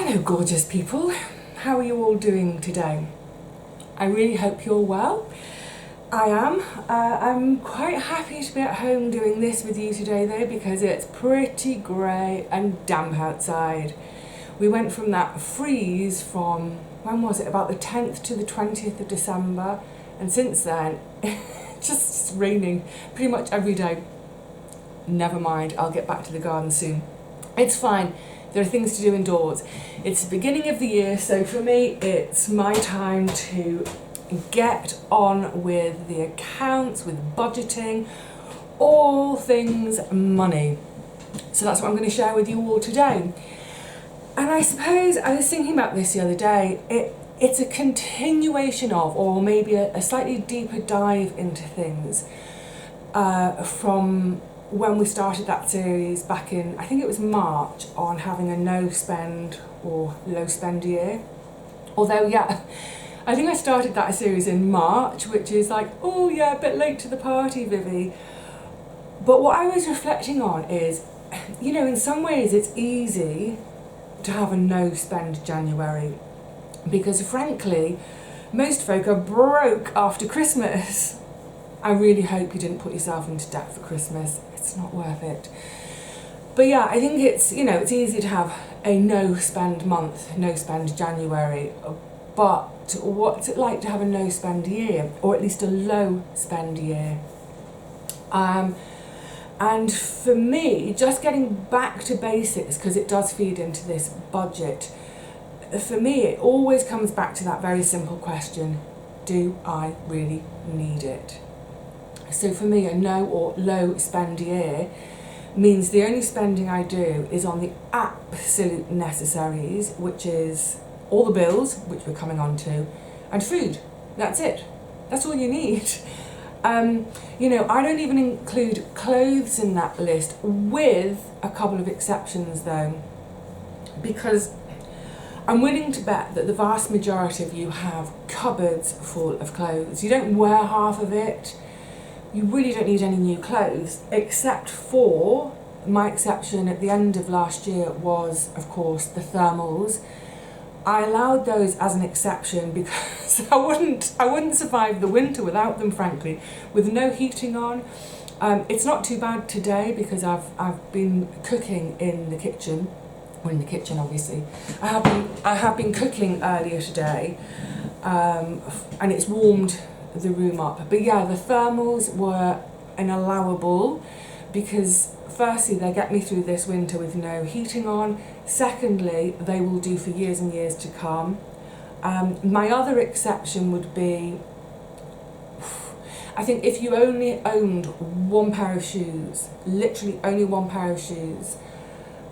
Hello gorgeous people, how are you all doing today? I really hope you're well. I am. I'm quite happy to be at home doing this with you today though, because it's pretty grey and damp outside. We went from that freeze from, when was it, about the 10th to the 20th of December, and since then it's just raining pretty much every day. Never mind, I'll get back to the garden soon. It's fine. There are things to do indoors. It's the beginning of the year, so for me it's my time to get on with the accounts, with budgeting, all things money. So that's what I'm going to share with you all today. And I suppose I was thinking about this the other day. It's a continuation of, or maybe a slightly deeper dive into things from when we started that series back in, I think it was March, on having a no spend or low spend year. Although, yeah, I think I started that series in March, which is like, oh yeah, a bit late to the party, Vivi. But what I was reflecting on is, you know, in some ways it's easy to have a no spend January, because frankly, most folk are broke after Christmas. I really hope you didn't put yourself into debt for Christmas. It's not worth it. But yeah, I think it's, you know, it's easy to have a no spend month, no spend January. But what's it like to have a no spend year, or at least a low spend year? And for me, just getting back to basics, because it does feed into this budget, for me it always comes back to that very simple question: do I really need it? So for me, a no or low spend year means the only spending I do is on the absolute necessaries, which is all the bills, which we're coming on to, and food. That's it. That's all you need. You know, I don't even include clothes in that list, with a couple of exceptions though, because I'm willing to bet that the vast majority of you have cupboards full of clothes. You don't wear half of it. You really don't need any new clothes, except for, my exception at the end of last year was, of course, the thermals. I allowed those as an exception because I wouldn't survive the winter without them, frankly, with no heating on. It's not too bad today because I've been cooking in the kitchen. Well, in the kitchen, obviously. I have been cooking earlier today, and it's warmed the room up. But yeah, the thermals were an allowable, because firstly they get me through this winter with no heating on. Secondly, they will do for years and years to come. My other exception would be, I think if you only owned one pair of shoes, literally only one pair of shoes,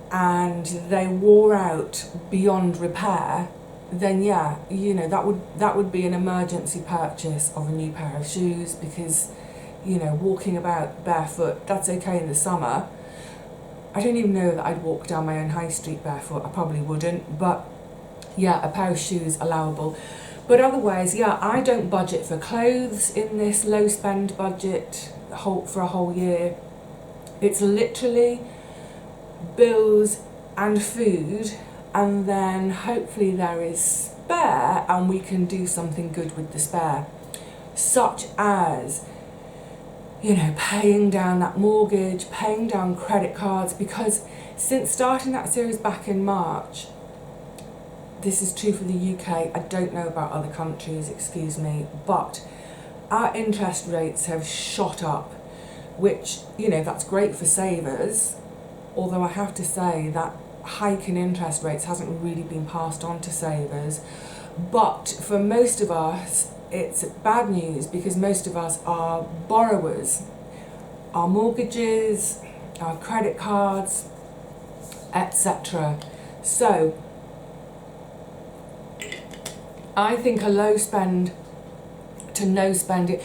and they wore out beyond repair, then yeah, you know, that would be an emergency purchase of a new pair of shoes, because, you know, walking about barefoot, that's okay in the summer. I don't even know that I'd walk down my own high street barefoot. I probably wouldn't, but yeah, a pair of shoes allowable. But otherwise, yeah, I don't budget for clothes in this low spend budget for a whole year. It's literally bills and food, and then hopefully there is spare and we can do something good with the spare, such as, you know, paying down that mortgage, paying down credit cards, because since starting that series back in March, this is true for the UK, I don't know about other countries, excuse me, but our interest rates have shot up, which, you know, that's great for savers, although I have to say that hike in interest rates hasn't really been passed on to savers. But for most of us it's bad news, because most of us are borrowers. Our mortgages, our credit cards, etc. So I think a low spend to no spend,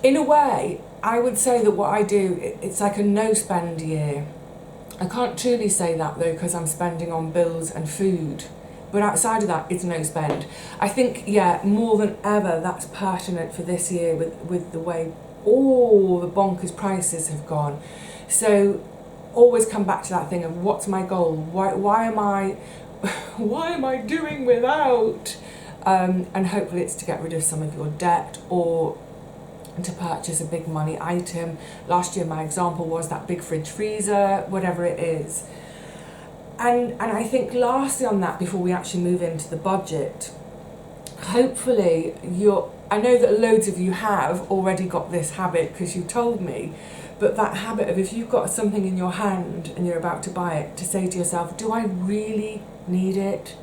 in a way I would say that what I do, it's like a no spend year. I can't truly say that though, because I'm spending on bills and food. But outside of that, it's no spend. I think, yeah, more than ever, that's pertinent for this year with the way all the bonkers prices have gone. So always come back to that thing of, what's my goal? Why am I why am I doing without? And hopefully it's to get rid of some of your debt or to purchase a big money item. Last year my example was that big fridge freezer, whatever it is. And I think lastly on that, before we actually move into the budget, hopefully I know that loads of you have already got this habit because you told me, but that habit of if you've got something in your hand and you're about to buy it, to say to yourself, do I really need it?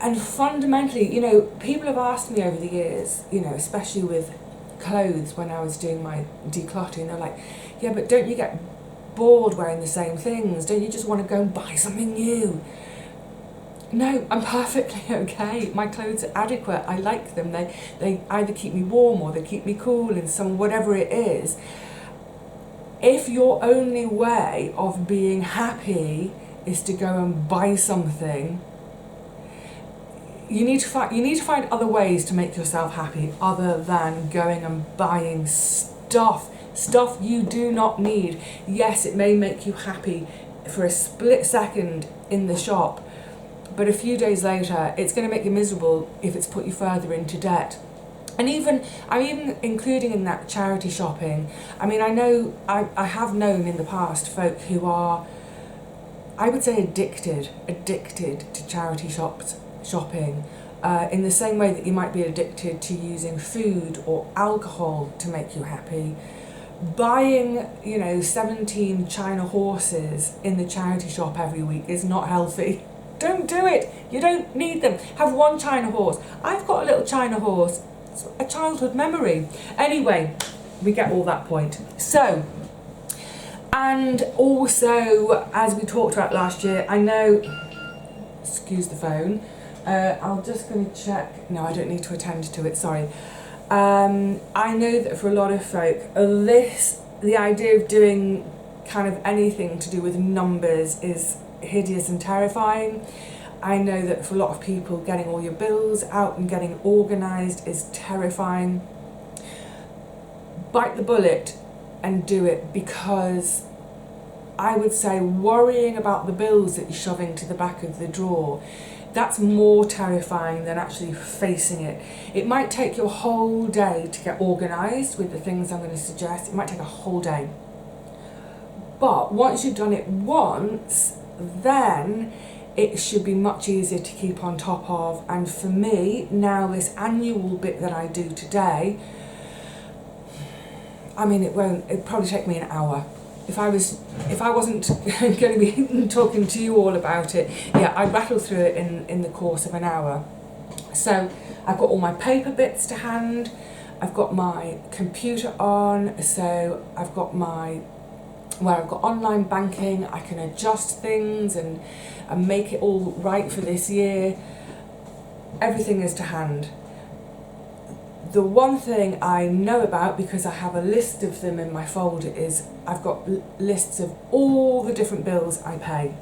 And fundamentally, you know, people have asked me over the years, you know, especially with clothes when I was doing my decluttering, they're like, yeah, but don't you get bored wearing the same things? Don't you just want to go and buy something new? No, I'm perfectly okay. My clothes are adequate. I like them. They either keep me warm or they keep me cool in some whatever it is. If your only way of being happy is to go and buy something, you need to find other ways to make yourself happy other than going and buying stuff you do not need. Yes, it may make you happy for a split second in the shop, but a few days later it's going to make you miserable if it's put you further into debt. And I'm even including in that charity shopping. I mean, I have known in the past folk who are, I would say, addicted to charity shopping, in the same way that you might be addicted to using food or alcohol to make you happy. Buying, 17 China horses in the charity shop every week is not healthy. Don't do it. You don't need them. Have one China horse. I've got a little China horse. It's a childhood memory. Anyway, we get all that point. So, and also, as we talked about last year, I know, excuse the phone, I'm just going to check. No, I don't need to attend to it, sorry. I know that for a lot of folk, the idea of doing kind of anything to do with numbers is hideous and terrifying. I know that for a lot of people, getting all your bills out and getting organised is terrifying. Bite the bullet and do it, because I would say worrying about the bills that you're shoving to the back of the drawer, that's more terrifying than actually facing it. It might take you a whole day to get organised with the things I'm going to suggest. It might take a whole day. But once you've done it once, then it should be much easier to keep on top of. And for me, now this annual bit that I do today, I mean, it'd probably take me an hour. If I wasn't going to be talking to you all about it, yeah, I'd rattle through it in the course of an hour. So I've got all my paper bits to hand, I've got my computer on, so I've got where I've got online banking, I can adjust things and make it all right for this year. Everything is to hand. The one thing I know about, because I have a list of them in my folder, is I've got lists of all the different bills I pay,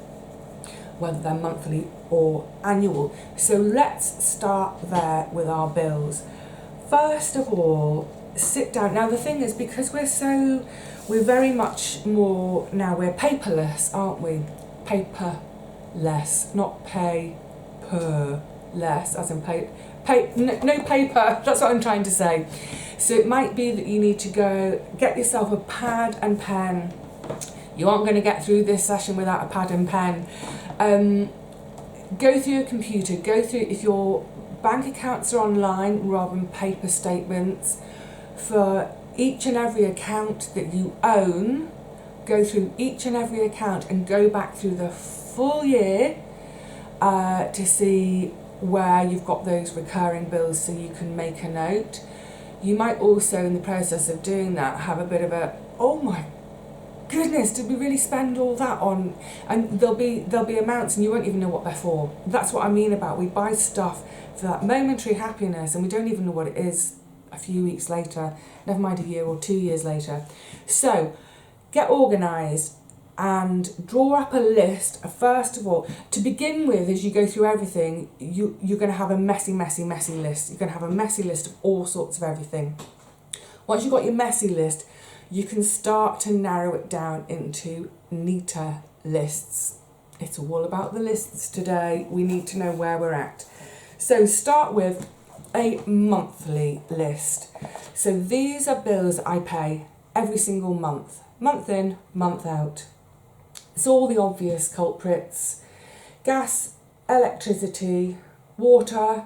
whether they're monthly or annual. So let's start there with our bills. First of all, sit down. Now the thing is, because we're very much more, now we're paperless, aren't we? Paperless, not pay-per-less, as in no paper, that's what I'm trying to say. So it might be that you need to go get yourself a pad and pen. You aren't going to get through this session without a pad and pen. Go through your computer, go through, if your bank accounts are online rather than paper statements, for each and every account that you own, go through each and every account and go back through the full year to see where you've got those recurring bills, so you can make a note. You might also, in the process of doing that, have a bit of a, oh my goodness, did we really spend all that on? And there'll be amounts and you won't even know what they're for. That's what I mean about, we buy stuff for that momentary happiness and we don't even know what it is a few weeks later, never mind a year or 2 years later. So get organised and draw up a list. First of all, to begin with, as you go through everything, you're going to have a messy list. You're going to have a messy list of all sorts of everything. Once you've got your messy list, you can start to narrow it down into neater lists. It's all about the lists today. We need to know where we're at. So start with a monthly list. So these are bills I pay every single month in, month out. It's all the obvious culprits: gas, electricity, water,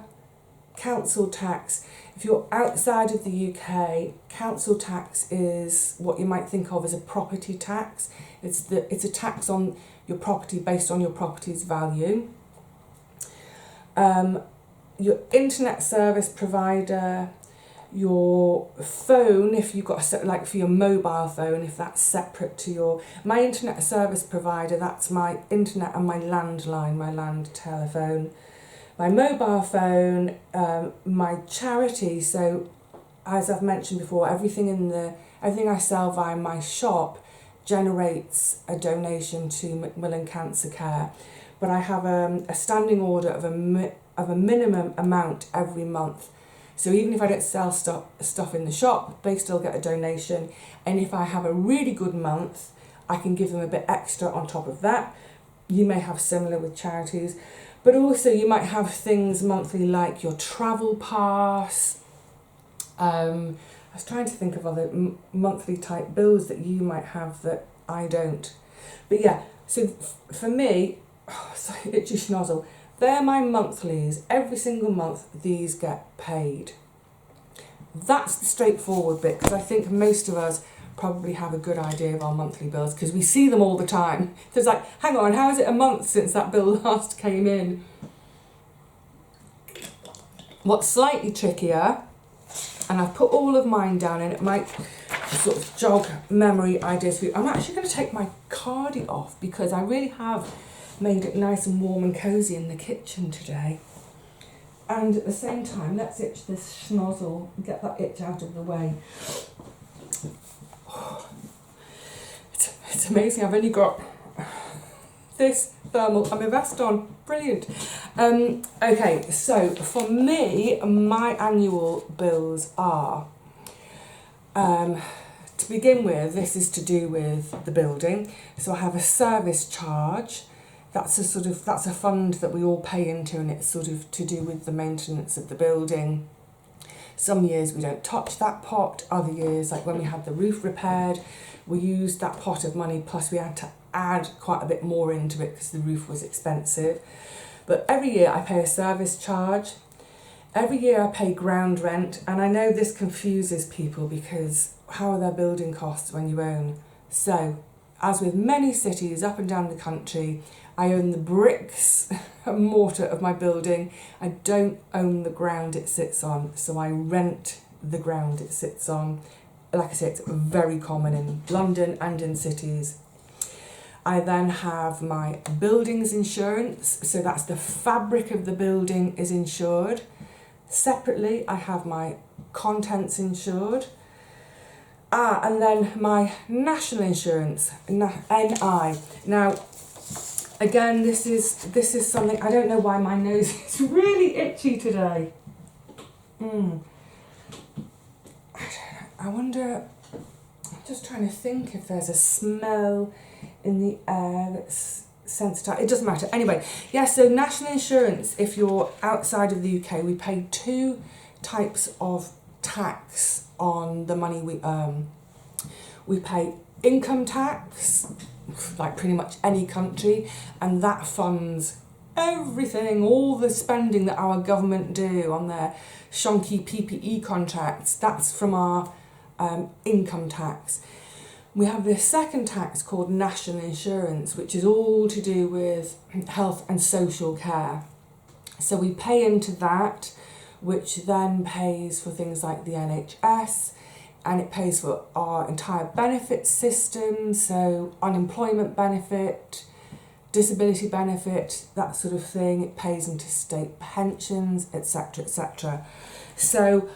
council tax. If you're outside of the UK, council tax is what you might think of as a property tax. It's a tax on your property based on your property's value. Your internet service provider, your phone, if you've got like for your mobile phone, if that's separate to my internet service provider, that's my internet and my landline, my land telephone. My mobile phone, my charity. So as I've mentioned before, everything I sell via my shop generates a donation to Macmillan Cancer Care, but I have a standing order of a minimum amount every month. So even if I don't sell stuff in the shop, they still get a donation. And if I have a really good month, I can give them a bit extra on top of that. You may have similar with charities, but also you might have things monthly like your travel pass. I was trying to think of other monthly type bills that you might have that I don't. But yeah, so for me, sorry, itchy schnozzle, they're my monthlies. Every single month these get paid. That's the straightforward bit, because I think most of us probably have a good idea of our monthly bills because we see them all the time. So it's like, hang on, how is it a month since that bill last came in? What's slightly trickier, and I've put all of mine down and it might sort of jog memory ideas for you. I'm actually going to take my cardi off because I really have made it nice and warm and cosy in the kitchen today. And at the same time, let's itch this schnozzle and get that itch out of the way. It's amazing, I've only got this thermal and my vest on. Brilliant. Okay, so for me, my annual bills are, to begin with, this is to do with the building. So I have a service charge. That's a fund that we all pay into, and it's sort of to do with the maintenance of the building. Some years we don't touch that pot, other years, like when we had the roof repaired, we used that pot of money, plus we had to add quite a bit more into it because the roof was expensive. But every year I pay a service charge. Every year I pay ground rent, and I know this confuses people because how are there building costs when you own? So, as with many cities up and down the country, I own the bricks and mortar of my building. I don't own the ground it sits on, so I rent the ground it sits on. Like I say, it's very common in London and in cities. I then have my buildings insurance, so that's the fabric of the building is insured. Separately, I have my contents insured. And then my national insurance, NI. Now, again, this is something, I don't know why my nose is really itchy today. I wonder, I'm just trying to think if there's a smell in the air that's sensitive. It doesn't matter. Anyway, yeah, so national insurance, if you're outside of the UK, we pay two types of tax on the money we earn. We pay income tax, like pretty much any country, and that funds everything, all the spending that our government do on their shonky PPE contracts. That's from our income tax. We have this second tax called national insurance, which is all to do with health and social care. So we pay into that, which then pays for things like the NHS, and it pays for our entire benefit system, so unemployment benefit, disability benefit, that sort of thing. It pays into state pensions, etc., etc. So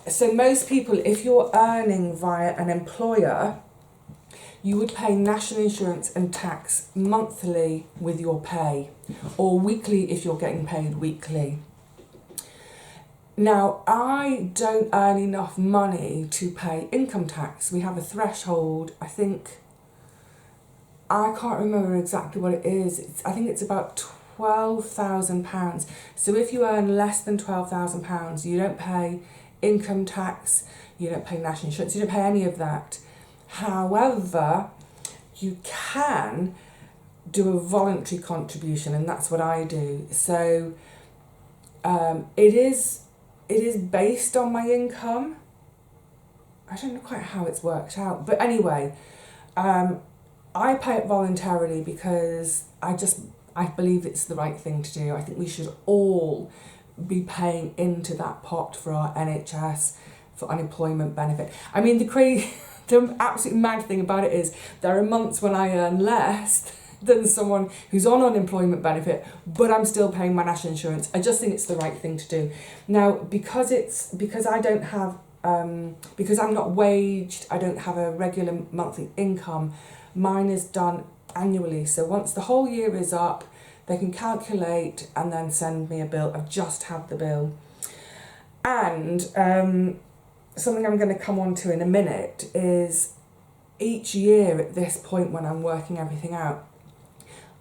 so most people, if you're earning via an employer, you would pay national insurance and tax monthly with your pay, or weekly if you're getting paid weekly. Now, I don't earn enough money to pay income tax. We have a threshold, I think I can't remember exactly what it is. I think it's about £12,000. So if you earn less than £12,000, you don't pay income tax, you don't pay national insurance, you don't pay any of that. However, you can do a voluntary contribution, and that's what I do. So it is based on my income. I don't know quite how it's worked out, but anyway, I pay it voluntarily because I believe it's the right thing to do. I think we should all be paying into that pot for our NHS, for unemployment benefit. I mean, the absolute mad thing about it is there are months when I earn less than someone who's on unemployment benefit, but I'm still paying my national insurance. I just think it's the right thing to do. Now, because I don't have, because I'm not waged, I don't have a regular monthly income, mine is done annually. So once the whole year is up, they can calculate and then send me a bill. I've just had the bill. And something I'm going to come on to in a minute is each year at this point when I'm working everything out,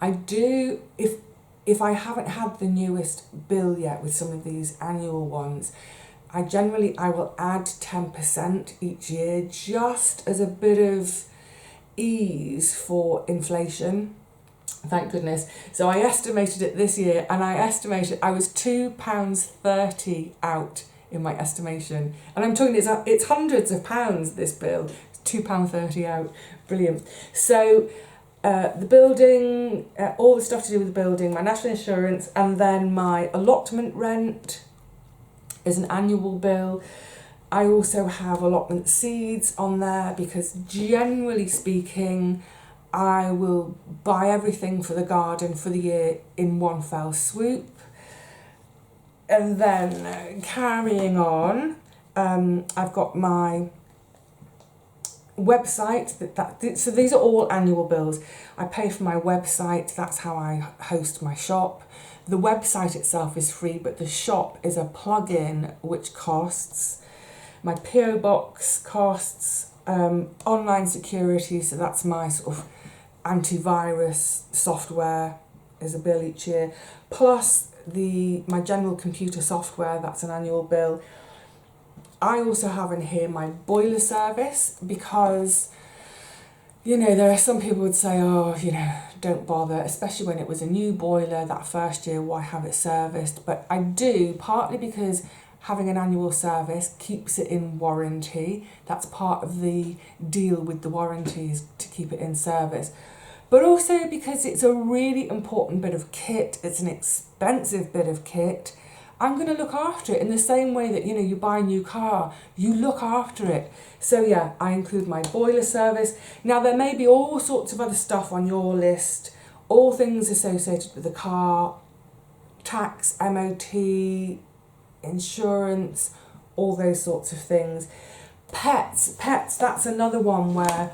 I do, if I haven't had the newest bill yet with some of these annual ones, I will add 10% each year just as a bit of ease for inflation. Thank goodness. So I estimated it this year, and I was £2.30 out in my estimation. And I'm talking, it's hundreds of pounds, this bill. It's £2.30 out. Brilliant. So the building, all the stuff to do with the building, my national insurance, and then my allotment rent is an annual bill. I also have allotment seeds on there because generally speaking, I will buy everything for the garden for the year in one fell swoop. And then carrying on, I've got my website. So these are all annual bills. I pay for my website. That's how I host my shop. The website itself is free, but the shop is a plug-in which costs. My PO box costs, online security, so that's my sort of antivirus software is a bill each year, plus my general computer software, that's an annual bill. I also have in here my boiler service because, there are some people would say, don't bother, especially when it was a new boiler that first year, why have it serviced? But I do, partly because having an annual service keeps it in warranty. That's part of the deal with the warranties, to keep it in service. But also because it's a really important bit of kit, it's an expensive bit of kit. I'm going to look after it in the same way that, you buy a new car, you look after it. So yeah, I include my boiler service. Now there may be all sorts of other stuff on your list, all things associated with the car, tax, MOT, insurance, all those sorts of things. Pets, that's another one where,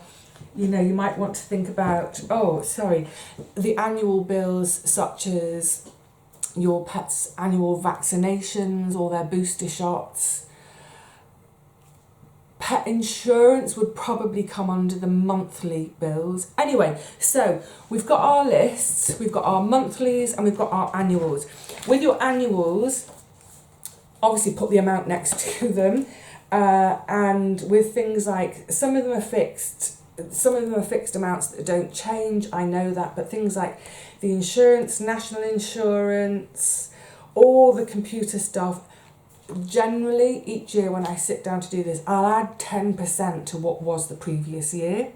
you might want to think about, the annual bills such as your pet's annual vaccinations or their booster shots. Pet insurance would probably come under the monthly bills. Anyway, so we've got our lists, we've got our monthlies and we've got our annuals. With your annuals, obviously put the amount next to them, and with things like, some of them are fixed amounts that don't change, I know that, but things like the insurance, national insurance, all the computer stuff, generally each year when I sit down to do this, I'll add 10% to what was the previous year.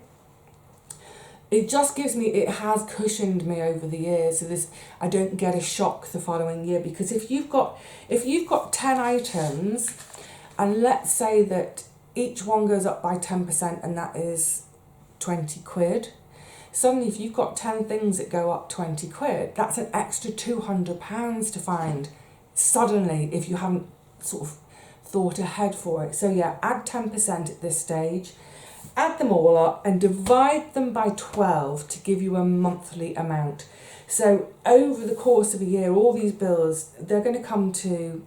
It just it has cushioned me over the years, so I don't get a shock the following year, because if you've got 10 items, and let's say that each one goes up by 10%, and that is 20 quid. Suddenly, if you've got 10 things that go up 20 quid, that's an extra £200 to find suddenly if you haven't sort of thought ahead for it. So yeah, add 10% at this stage, add them all up and divide them by 12 to give you a monthly amount. So over the course of a year, all these bills, they're going to come to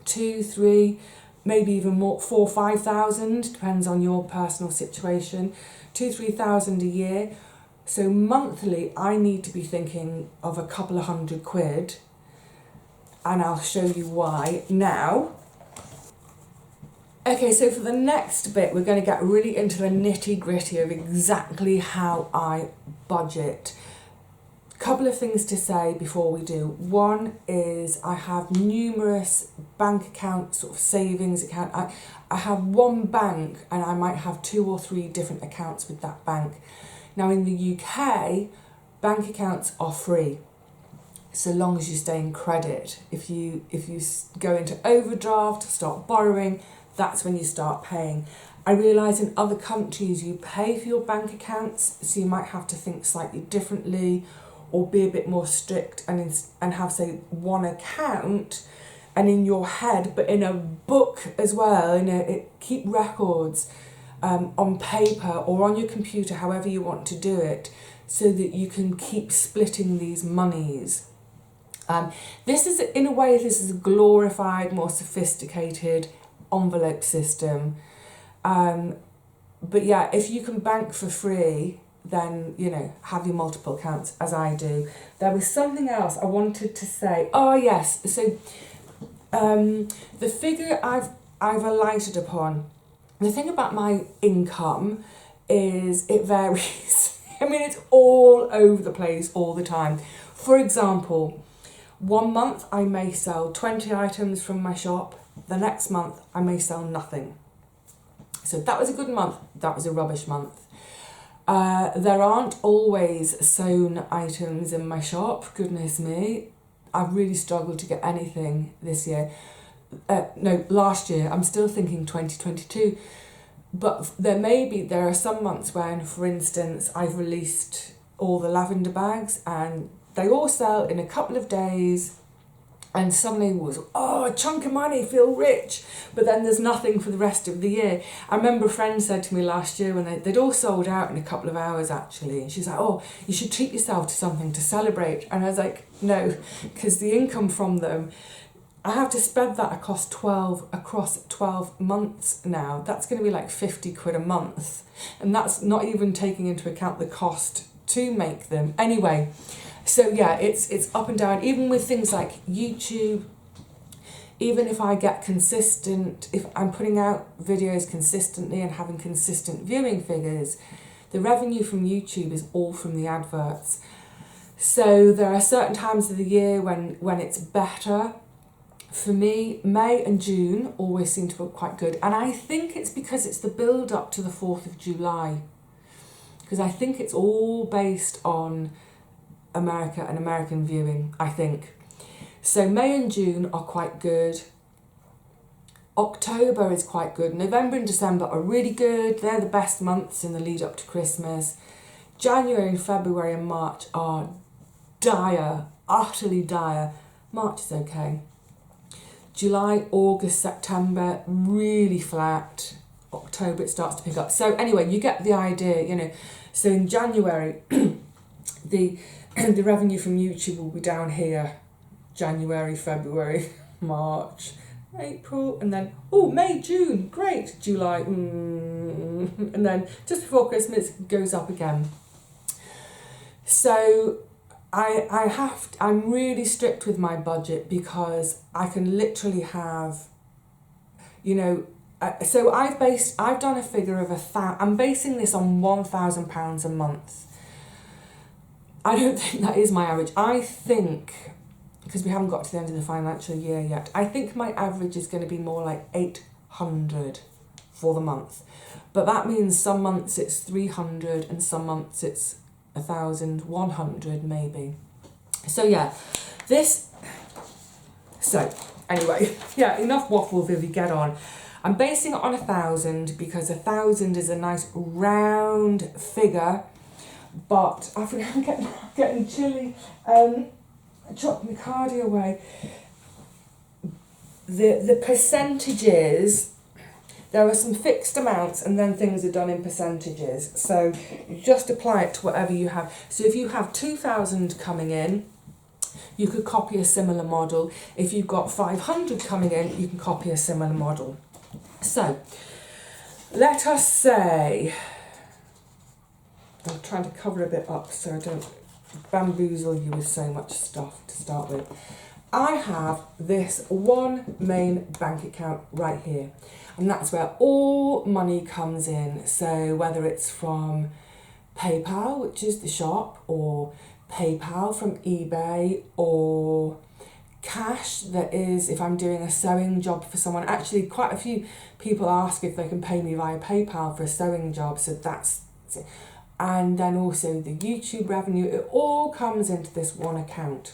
2, 3, maybe even more, 4, 5,000, depends on your personal situation. 2,000, 3,000 a year. So monthly, I need to be thinking of a couple of £100, and I'll show you why now. Okay, so for the next bit, we're going to get really into the nitty gritty of exactly how I budget. Couple of things to say before we do. One is I have numerous bank accounts, sort of savings account. I have one bank and I might have 2 or 3 different accounts with that bank. Now in the UK, bank accounts are free, so long as you stay in credit. If you go into overdraft, start borrowing, that's when you start paying. I realise in other countries you pay for your bank accounts, so you might have to think slightly differently or be a bit more strict and have, say, one account and in your head, but in a book as well, keep records on paper or on your computer, however you want to do it, so that you can keep splitting these monies. This is a glorified, more sophisticated envelope system. But yeah, if you can bank for free, then, have your multiple accounts, as I do. There was something else I wanted to say. Oh yes, so the figure I've alighted upon, the thing about my income is it varies. I mean, it's all over the place all the time. For example, one month I may sell 20 items from my shop, the next month I may sell nothing. So that was a good month, that was a rubbish month. There aren't always sewn items in my shop, goodness me. I've really struggled to get anything this year. Last year, I'm still thinking 2022. But there are some months when, for instance, I've released all the lavender bags and they all sell in a couple of days, and suddenly a chunk of money, feel rich, but then there's nothing for the rest of the year. I remember a friend said to me last year when they'd all sold out in a couple of hours actually, and she's like, oh, you should treat yourself to something to celebrate. And I was like, no, because the income from them, I have to spread that across 12 months now. That's going to be like £50 a month, and that's not even taking into account the cost to make them. Anyway, so yeah, it's up and down. Even with things like YouTube, even if I get consistent, if I'm putting out videos consistently and having consistent viewing figures, the revenue from YouTube is all from the adverts. So there are certain times of the year when it's better. For me, May and June always seem to look quite good. And I think it's because it's the build up to the 4th of July. Because I think it's all based on America and American viewing, I think. So May and June are quite good. October is quite good. November and December are really good. They're the best months in the lead up to Christmas. January and February and March are dire, utterly dire. March is okay. July, August, September, really flat. October it starts to pick up. So anyway, you get the idea, So in January, the revenue from YouTube will be down here. January, February, March, April, and then, May, June, great. July, and then just before Christmas, it goes up again. So I'm really strict with my budget because I can literally have, so I've done a figure of I'm basing this on £1,000 a month. I don't think that is my average. I think, because we haven't got to the end of the financial year yet, I think my average is going to be more like 800 for the month. But that means some months it's 300 and some months it's 1,100 maybe. So yeah, anyway, yeah, enough waffle, Vivi, get on. I'm basing it on 1,000 because 1,000 is a nice round figure. But I'm getting chilly. Chuck my cardi away. The percentages, there are some fixed amounts and then things are done in percentages. So you just apply it to whatever you have. So if you have 2,000 coming in, you could copy a similar model. If you've got 500 coming in, you can copy a similar model. So let us say, I'm trying to cover a bit up so I don't bamboozle you with so much stuff to start with. I have this one main bank account right here, and that's where all money comes in. So whether it's from PayPal, which is the shop, or PayPal from eBay, or cash that is if I'm doing a sewing job for someone. Actually, quite a few people ask if they can pay me via PayPal for a sewing job, so that's it. And then also the YouTube revenue, it all comes into this one account.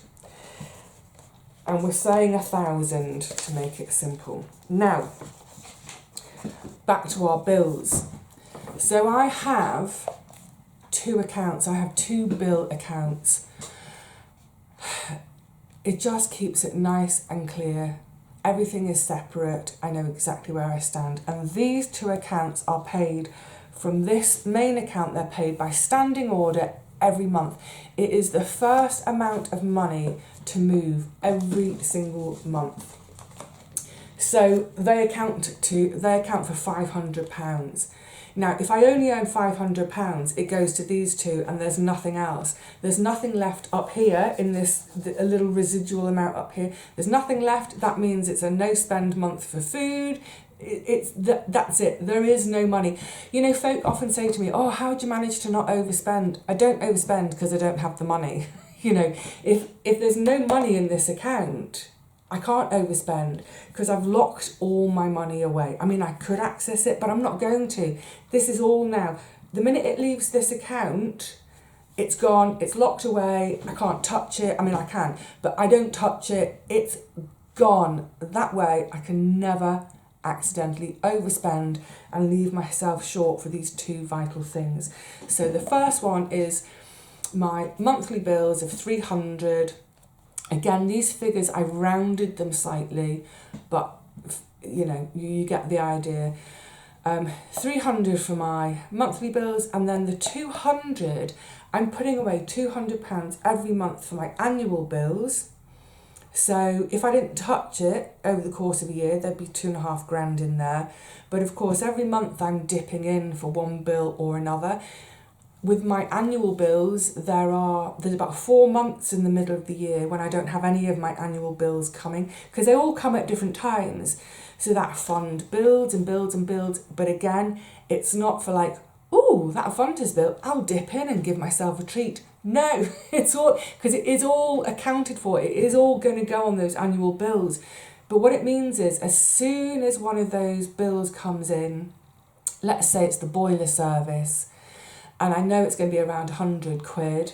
And we're saying 1,000 to make it simple. Now, back to our bills. So I have 2 accounts. I have 2 bill accounts. It just keeps it nice and clear. Everything is separate. I know exactly where I stand. And these 2 accounts are paid from this main account. They're paid by standing order every month. It is the first amount of money to move every single month. So they account for £500. Now, if I only earn £500, it goes to these 2 and there's nothing else. There's nothing left up here in a little residual amount up here. There's nothing left. That means it's a no spend month for food. That's it. There is no money. You know, folk often say to me, oh, how do you manage to not overspend? I don't overspend because I don't have the money. You know, if there's no money in this account, I can't overspend because I've locked all my money away. I mean, I could access it, but I'm not going to. This is all now. The minute it leaves this account, it's gone, it's locked away, I can't touch it. I mean, I can, but I don't touch it. It's gone. That way, I can never accidentally overspend and leave myself short for these 2 vital things. So the first one is my monthly bills of 300. Again, these figures, I rounded them slightly, but you know, you get the idea. 300 for my monthly bills, and then the 200, I'm putting away £200 every month for my annual bills. So if I didn't touch it over the course of a year, there'd be £2,500 in there. But of course, every month I'm dipping in for one bill or another. With my annual bills, there's about 4 months in the middle of the year when I don't have any of my annual bills coming, because they all come at different times. So that fund builds and builds and builds. But again, it's not for like, oh, that fund is built, I'll dip in and give myself a treat. No, it's all, because it is all accounted for. It is all going to go on those annual bills. But what it means is, as soon as one of those bills comes in, let's say it's the boiler service, and I know it's going to be around £100.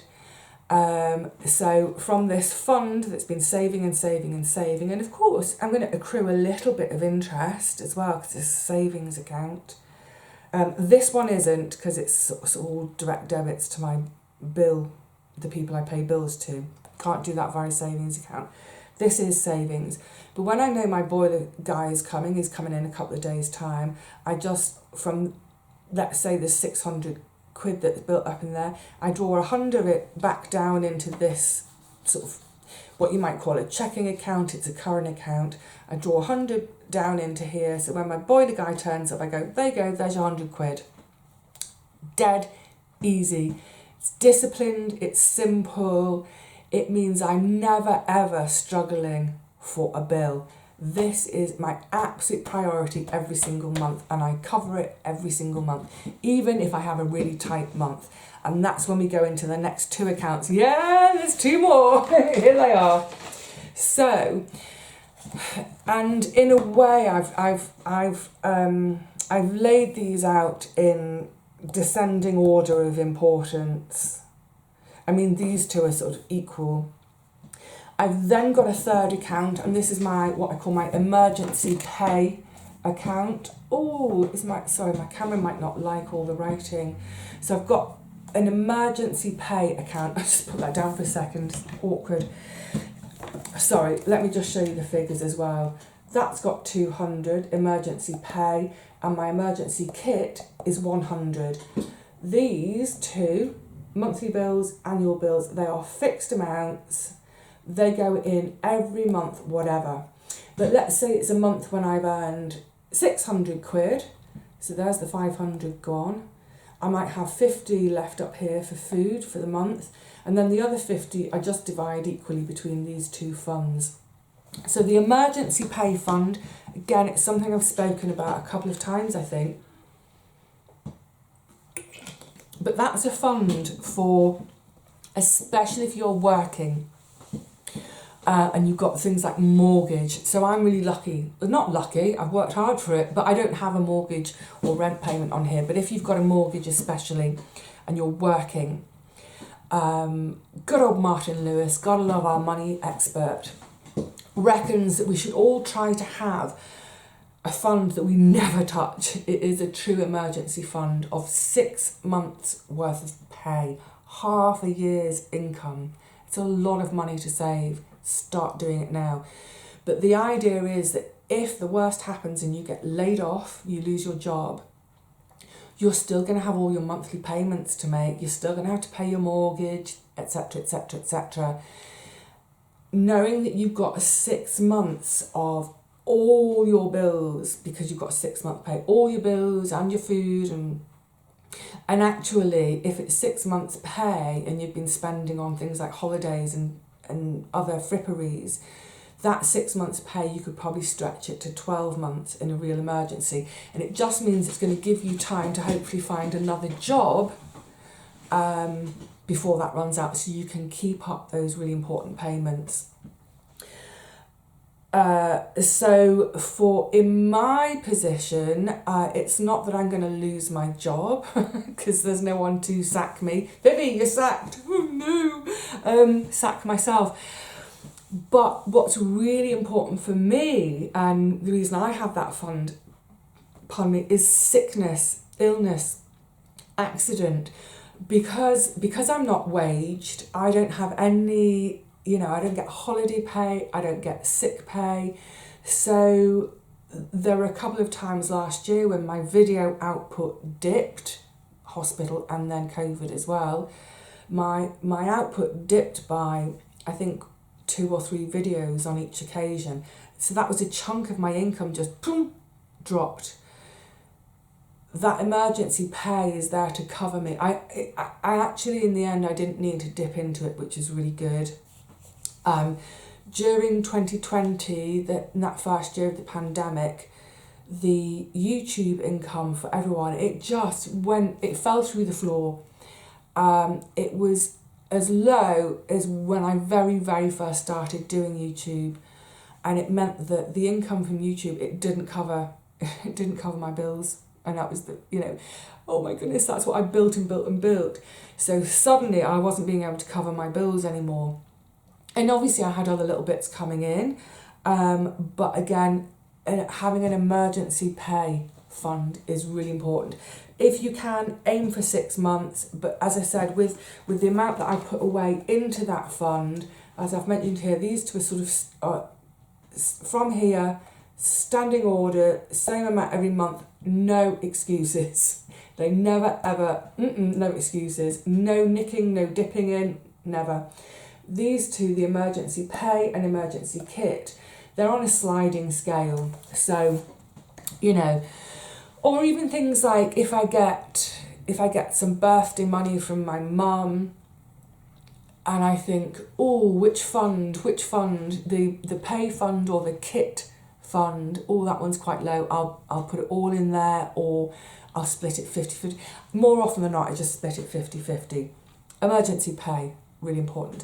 So from this fund that's been saving and saving and saving, and of course I'm going to accrue a little bit of interest as well because it's a savings account. This one isn't, because it's all direct debits to my bill, the people I pay bills to. Can't do that via savings account. This is savings. But when I know my boiler guy is coming, he's coming in a couple of days' time, I just, from, let's say there's £600 that's built up in there, I draw 100 of it back down into this sort of what you might call a checking account. It's a current account. I draw 100 down into here, so when my boiler guy turns up, I go, there you go, there's your £100. Dead easy. It's disciplined, it's simple. It means I'm never ever struggling for a bill. This is my absolute priority every single month, and I cover it every single month, even if I have a really tight month. And that's when we go into the next 2 accounts. Yeah, there's 2 more. Here they are. So, and in a way, I've laid these out in descending order of importance. I mean, these 2 are sort of equal. I've then got a 3rd account, and this is what I call my emergency pay account. Oh, my camera might not like all the writing. So I've got an emergency pay account. I'll just put that down for a second. It's awkward. Sorry, let me just show you the figures as well. That's got 200 emergency pay, and my emergency kit is 100. These 2, monthly bills, annual bills, they are fixed amounts. They go in every month, whatever. But let's say it's a month when I've earned £600. So there's the 500 gone. I might have 50 left up here for food for the month, and then the other 50 I just divide equally between these two funds. So the emergency pay fund, again, it's something I've spoken about a couple of times, I think. But that's a fund for, especially if you're working and you've got things like mortgage. So I'm really lucky, not lucky, I've worked hard for it, but I don't have a mortgage or rent payment on here. But if you've got a mortgage especially and you're working, good old Martin Lewis, gotta love our money expert, reckons that we should all try to have a fund that we never touch. It is a true emergency fund of 6 months worth of pay, half a year's income. It's a lot of money to save. Start doing it now. But the idea is that if the worst happens and you get laid off, you lose your job, you're still going to have all your monthly payments to make. You're still going to have to pay your mortgage, etc., etc., etc. Knowing that you've got 6 months of all your bills, because you've got a 6 month pay, all your bills and your food, and actually if it's 6 months pay and you've been spending on things like holidays and other fripperies, that 6 months pay you could probably stretch it to 12 months in a real emergency, and it just means it's going to give you time to hopefully find another job before that runs out, so you can keep up those really important payments. So in my position, it's not that I'm going to lose my job because there's no one to sack me. Vivi, you're sacked. Oh no. Sack myself. But what's really important for me, and the reason I have that fund, pardon me, is sickness, illness, accident. Because I'm not waged, I don't have any, I don't get holiday pay, I don't get sick pay. So there were a couple of times last year when my video output dipped, hospital and then COVID as well. My output dipped by, I think, 2 or 3 videos on each occasion. So that was a chunk of my income just boom, dropped. That emergency pay is there to cover me. I actually, in the end, I didn't need to dip into it, which is really good. During 2020, that first year of the pandemic, the YouTube income for everyone, it fell through the floor. It was as low as when I very, very first started doing YouTube, and it meant that the income from YouTube, it didn't cover my bills. And that was oh my goodness, that's what I built and built and built. So suddenly I wasn't being able to cover my bills anymore. And obviously I had other little bits coming in. But again, having an emergency pay fund is really important. If you can, aim for 6 months. But as I said, with the amount that I put away into that fund, as I've mentioned here, these two are sort of from here, standing order, same amount every month, no excuses. They never ever, no excuses, no nicking, no dipping in, never. These two, the emergency pay and emergency kit, they're on a sliding scale. So, or even things like if I get some birthday money from my mum, and I think, which fund, the pay fund or the kit fund, that one's quite low, I'll put it all in there, or I'll split it 50-50. More often than not, I just split it 50-50. Emergency pay, really important.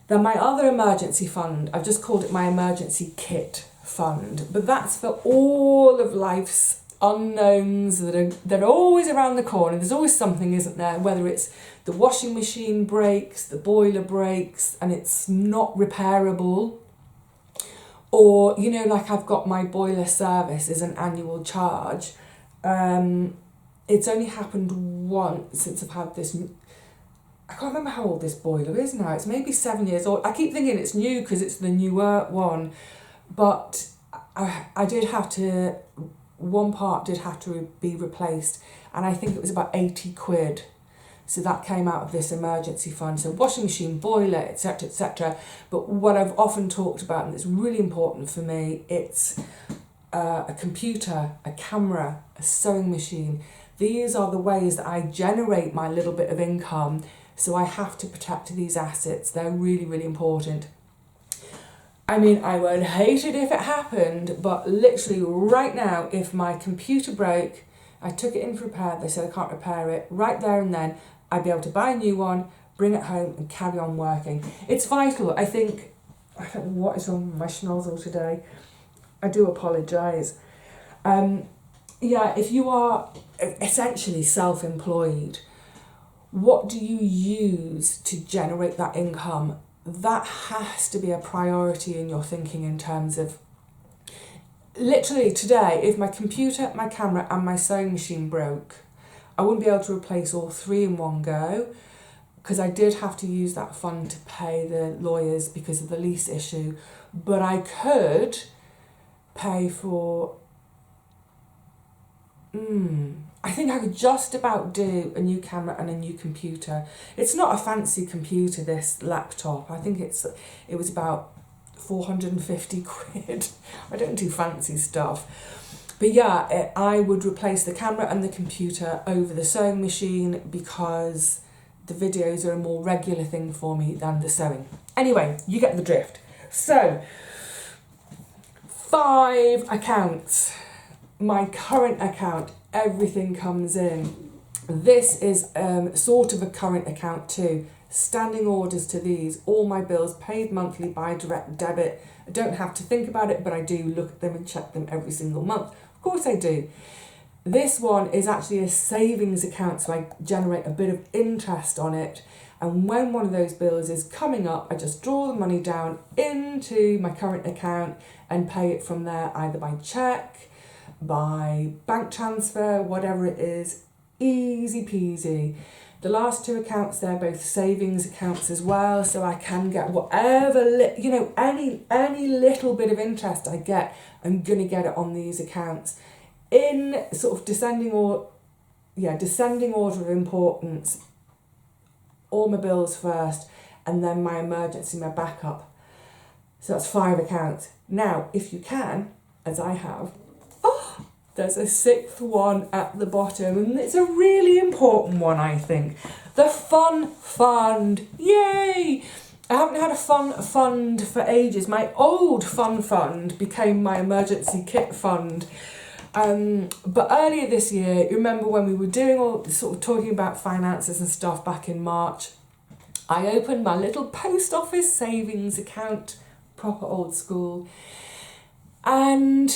Then my other emergency fund, I've just called it my emergency kit fund, but that's for all of life's unknowns that are always around the corner. There's always something, isn't there? Whether it's the washing machine breaks, the boiler breaks, and it's not repairable, or, like I've got my boiler service as an annual charge. It's only happened once since I've had this. I can't remember how old this boiler is now. It's maybe 7 years old. I keep thinking it's new because it's the newer one. But I did have to, one part did have to be replaced. And I think it was about 80 quid. So that came out of this emergency fund. So washing machine, boiler, etc., etc. But what I've often talked about, and it's really important for me, it's a computer, a camera, a sewing machine. These are the ways that I generate my little bit of income, so I have to protect these assets. They're really, really important. I mean, I would hate it if it happened, but literally right now, if my computer broke, I took it in for repair, they said I can't repair it, right there and then, I'd be able to buy a new one, bring it home and carry on working. It's vital. I think, I don't know what is wrong with my schnozzle today. I do apologise. Yeah, if you are essentially self-employed, what do you use to generate that income? That has to be a priority in your thinking in terms of, literally today, if my computer, my camera and my sewing machine broke, I wouldn't be able to replace all three in one go, because I did have to use that fund to pay the lawyers because of the lease issue, but I could pay for, I think I could just about do a new camera and a new computer. It's not a fancy computer, this laptop. I think it was about 450 quid. I don't do fancy stuff. But yeah, I would replace the camera and the computer over the sewing machine because the videos are a more regular thing for me than the sewing. Anyway, you get the drift. So, 5 accounts. My current account, everything comes in. This is sort of a current account too. Standing orders to these, all my bills paid monthly by direct debit. I don't have to think about it, but I do look at them and check them every single month. Of course I do. This one is actually a savings account, so I generate a bit of interest on it. And when one of those bills is coming up, I just draw the money down into my current account and pay it from there, either by cheque, by bank transfer, whatever it is. Easy peasy. The last 2 accounts, they're both savings accounts as well, so I can get whatever, any little bit of interest I get, I'm going to get it on these accounts. In sort of descending order of importance, all my bills first, and then my emergency, my backup. So that's 5 accounts. Now, if you can, as I have, there's a 6th one at the bottom, and it's a really important one, I think. The fun fund. Yay! I haven't had a fun fund for ages. My old fun fund became my emergency kit fund. But earlier this year, you remember when we were doing all sort of talking about finances and stuff back in March, I opened my little post office savings account, proper old school. And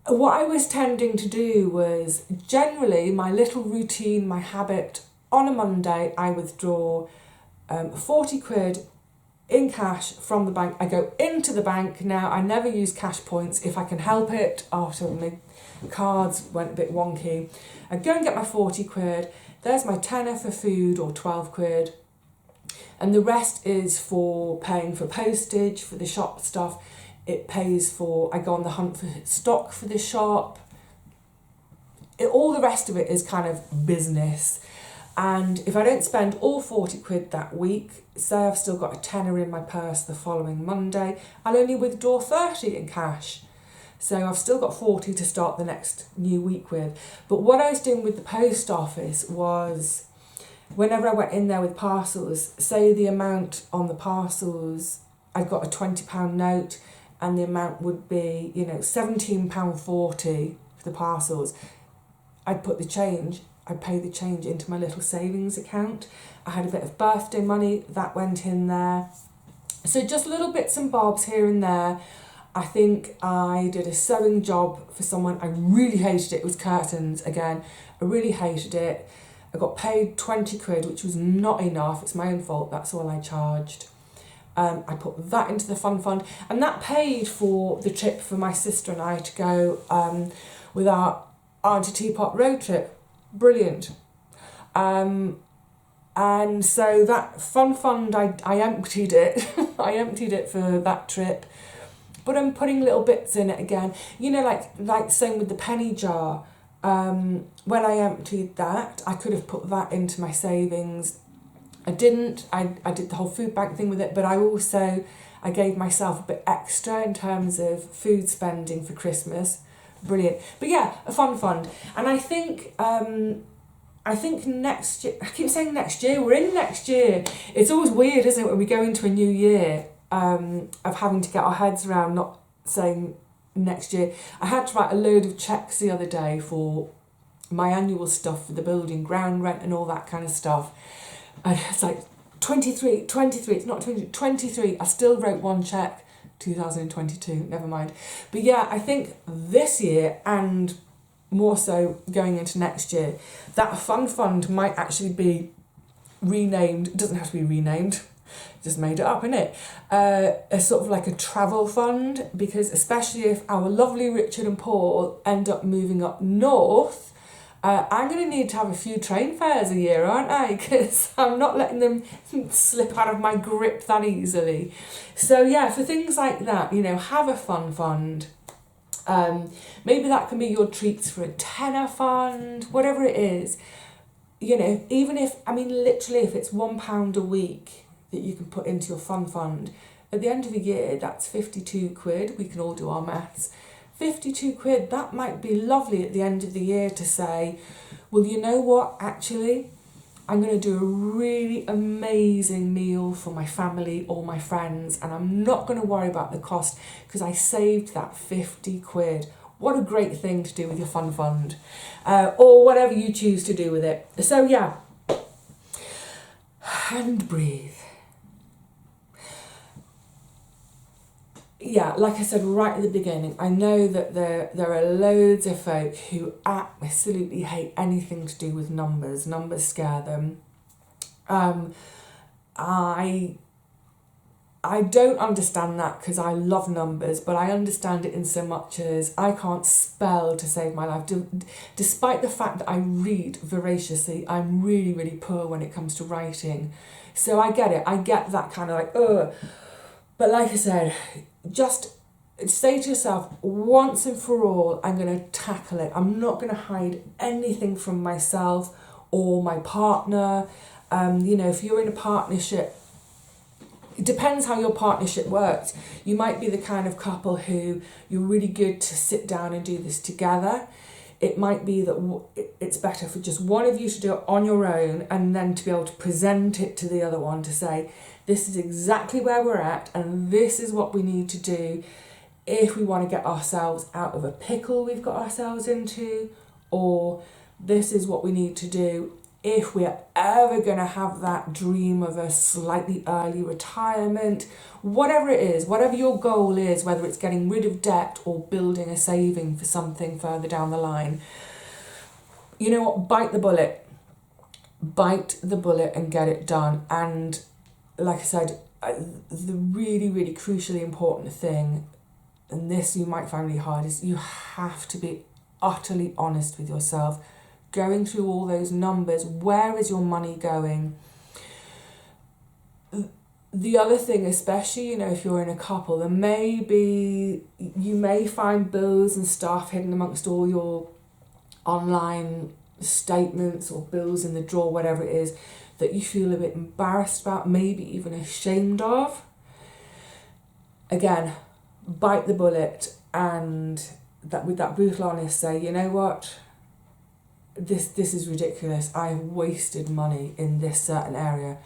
what I was tending to do was, generally my little routine, my habit, on a Monday I withdraw 40 quid in cash from the bank. I go into the bank now. I never use cash points if I can help it. After my cards went a bit wonky, I go and get my 40 quid. There's my tenner for food, or 12 quid. And the rest is for paying for postage, for the shop stuff. It pays for, I go on the hunt for stock for the shop. All the rest of it is kind of business. And if I don't spend all 40 quid that week, say I've still got a tenner in my purse the following Monday, I'll only withdraw 30 in cash. So I've still got 40 to start the next new week with. But what I was doing with the post office was, whenever I went in there with parcels, say the amount on the parcels, I've got a £20 note, and the amount would be, £17.40 for the parcels. I'd put the change, I'd pay the change into my little savings account. I had a bit of birthday money, that went in there. So just little bits and bobs here and there. I think I did a sewing job for someone. I really hated it. It was curtains again. I really hated it. I got paid 20 quid, which was not enough. It's my own fault. That's all I charged. I put that into the fun fund, and that paid for the trip for my sister and I to go with our Auntie Teapot road trip. Brilliant. And so that fun fund, I emptied it. I emptied it for that trip, but I'm putting little bits in it again. Like same with the penny jar. When I emptied that, I could have put that into my savings. I didn't. I did the whole food bank thing with it, but I gave myself a bit extra in terms of food spending for Christmas. Brilliant. But yeah, a fun fund. And I think next year, I keep saying next year, we're in next year. It's always weird, isn't it, when we go into a new year, of having to get our heads around not saying next year. I had to write a load of checks the other day for my annual stuff for the building, ground rent and all that kind of stuff. And it's like 23, it's not 23, I still wrote one check, 2022, never mind. But yeah, I think this year, and more so going into next year, that fund might actually be renamed. It doesn't have to be renamed, just made it up, innit? A sort of like a travel fund, because especially if our lovely Richard and Paul end up moving up north, I'm going to need to have a few train fares a year, aren't I? Because I'm not letting them slip out of my grip that easily. So yeah, for things like that, have a fun fund. Maybe that can be your treats for a tenner fund, whatever it is. Even if, literally if it's £1 a week that you can put into your fun fund, at the end of the year, that's 52 quid. We can all do our maths. 52 quid, that might be lovely at the end of the year to say, well, you know what, actually, I'm going to do a really amazing meal for my family or my friends, and I'm not going to worry about the cost because I saved that 50 quid. What a great thing to do with your fun fund, or whatever you choose to do with it. So yeah, and breathe. Yeah, like I said right at the beginning, I know that there are loads of folk who absolutely hate anything to do with numbers. Numbers scare them. I don't understand that because I love numbers, but I understand it in so much as I can't spell to save my life. Despite the fact that I read voraciously, I'm really, really poor when it comes to writing. So I get it. I get that kind of like, ugh. But like I said, just say to yourself, once and for all, I'm going to tackle it. I'm not going to hide anything from myself or my partner. If you're in a partnership, it depends how your partnership works. You might be the kind of couple who you're really good to sit down and do this together. It might be that it's better for just one of you to do it on your own and then to be able to present it to the other one to say, this is exactly where we're at and this is what we need to do if we want to get ourselves out of a pickle we've got ourselves into, or this is what we need to do if we're ever going to have that dream of a slightly early retirement, whatever it is, whatever your goal is, whether it's getting rid of debt or building a saving for something further down the line. You know what? Bite the bullet and get it done. And like I said, the really, really crucially important thing, and this you might find really hard, is you have to be utterly honest with yourself. Going through all those numbers, where is your money going? The other thing, especially, if you're in a couple, you may find bills and stuff hidden amongst all your online statements or bills in the drawer, whatever it is, that you feel a bit embarrassed about, maybe even ashamed of. Again, bite the bullet and with that brutal honest say, you know what? This is ridiculous. I've wasted money in this certain area.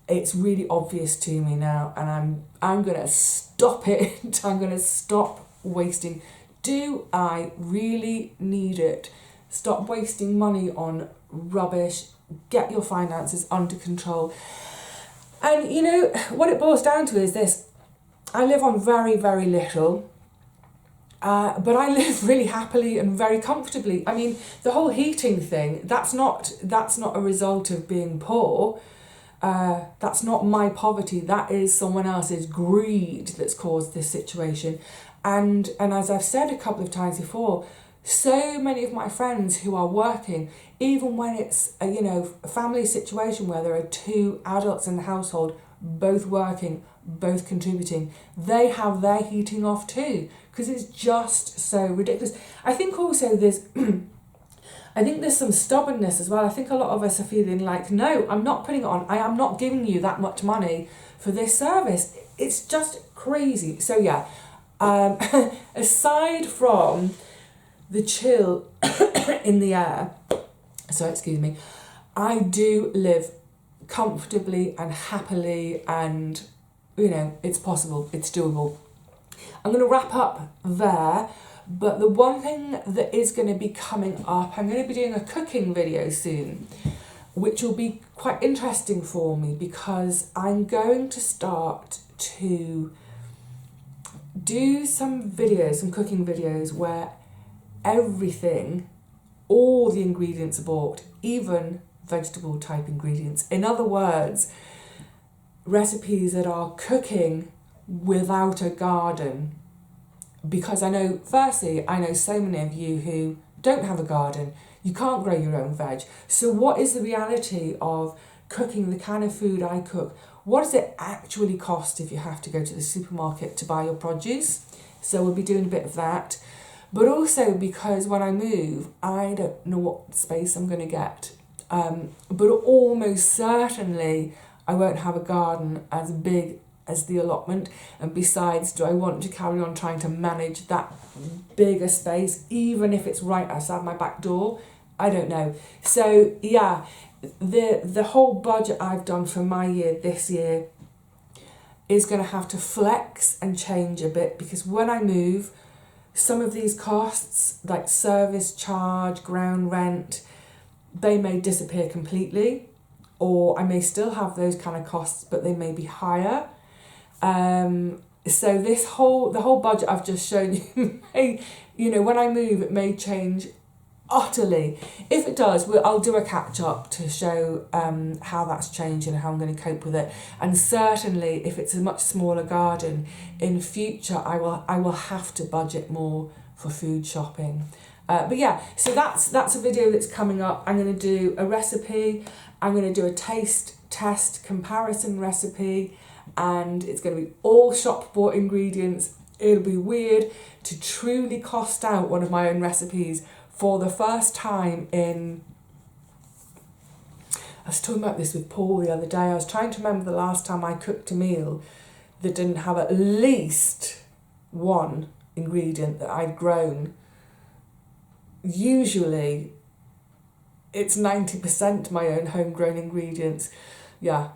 It's really obvious to me now, and I'm gonna stop it. I'm gonna stop wasting. Do I really need it? Stop wasting money on rubbish. Get your finances under control. And what it boils down to is this: I live on very, very little. But I live really happily and very comfortably. The whole heating thing, that's not a result of being poor. That's not my poverty. That is someone else's greed that's caused this situation. And as I've said a couple of times before, so many of my friends who are working, even when it's a family situation where there are two adults in the household, both working, both contributing, they have their heating off too, because it's just so ridiculous. I think also there's some stubbornness as well. I think a lot of us are feeling like, no, I'm not putting it on. I am not giving you that much money for this service. It's just crazy. So yeah, Aside from the chill in the air, so excuse me, I do live comfortably and happily, and you know, it's possible, it's doable. I'm going to wrap up there, but the one thing that is going to be coming up, I'm going to be doing a cooking video soon, which will be quite interesting for me, because I'm going to start to do some videos, some cooking videos, where everything, all the ingredients are bought, even vegetable type ingredients. In other words, recipes that are cooking without a garden. Because I know, firstly, I know so many of you who don't have a garden. You can't grow your own veg. So what is the reality of cooking the kind of food I cook? What does it actually cost if you have to go to the supermarket to buy your produce? So we'll be doing a bit of that. But also because when I move, I don't know what space I'm going to get. But almost certainly I won't have a garden as big as the allotment. And besides, do I want to carry on trying to manage that bigger space, even if it's right outside my back door? I don't know. So yeah, the whole budget I've done for my year this year is going to have to flex and change a bit, because when I move, some of these costs, like service charge, ground rent, they may disappear completely, or I may still have those kind of costs, but they may be higher. So the whole budget I've just shown you, you know, when I move, it may change utterly. If it does, I'll do a catch up to show how that's changed and how I'm going to cope with it. And certainly, if it's a much smaller garden in future, I will have to budget more for food shopping. But yeah, so that's a video that's coming up. I'm going to do a recipe. I'm going to do a taste test comparison recipe, and it's going to be all shop bought ingredients. It'll be weird to truly cost out one of my own recipes for the first time in... I was talking about this with Paul the other day. I was trying to remember the last time I cooked a meal that didn't have at least one ingredient that I'd grown. Usually it's 90% my own homegrown ingredients. Yeah,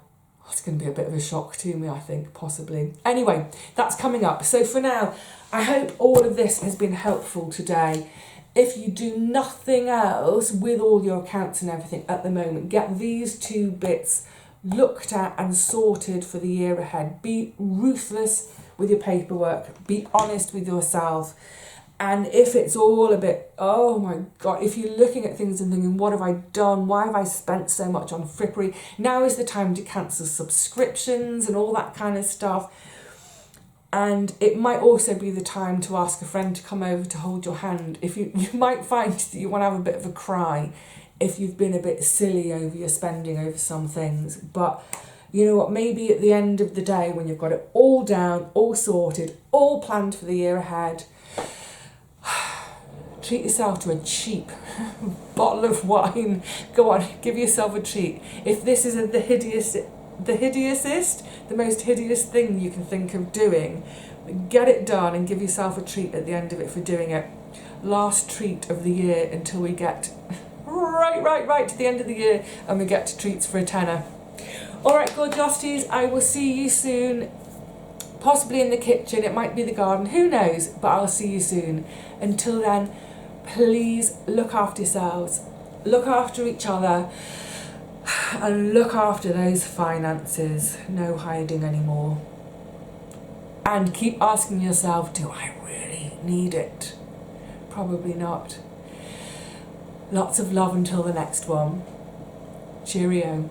it's going to be a bit of a shock to me, I think, possibly. Anyway, that's coming up. So for now, I hope all of this has been helpful today. If you do nothing else with all your accounts and everything at the moment, get these two bits looked at and sorted for the year ahead. Be ruthless with your paperwork. Be honest with yourself. And if it's all a bit, oh my God, if you're looking at things and thinking, what have I done? Why have I spent so much on frippery? Now is the time to cancel subscriptions and all that kind of stuff. And it might also be the time to ask a friend to come over to hold your hand. If you might find that you want to have a bit of a cry if you've been a bit silly over your spending over some things. But you know what, maybe at the end of the day, when you've got it all down, all sorted, all planned for the year ahead, treat yourself to a cheap bottle of wine. Go on, give yourself a treat. If this is the most hideous thing you can think of doing, get it done and give yourself a treat at the end of it for doing it. Last treat of the year until we get right to the end of the year and we get to treats for a tenner. Alright, gorgeosities, I will see you soon. Possibly in the kitchen, it might be the garden, who knows, but I'll see you soon. Until then, please look after yourselves, look after each other, and look after those finances. No hiding anymore. And keep asking yourself, do I really need it? Probably not. Lots of love until the next one. Cheerio.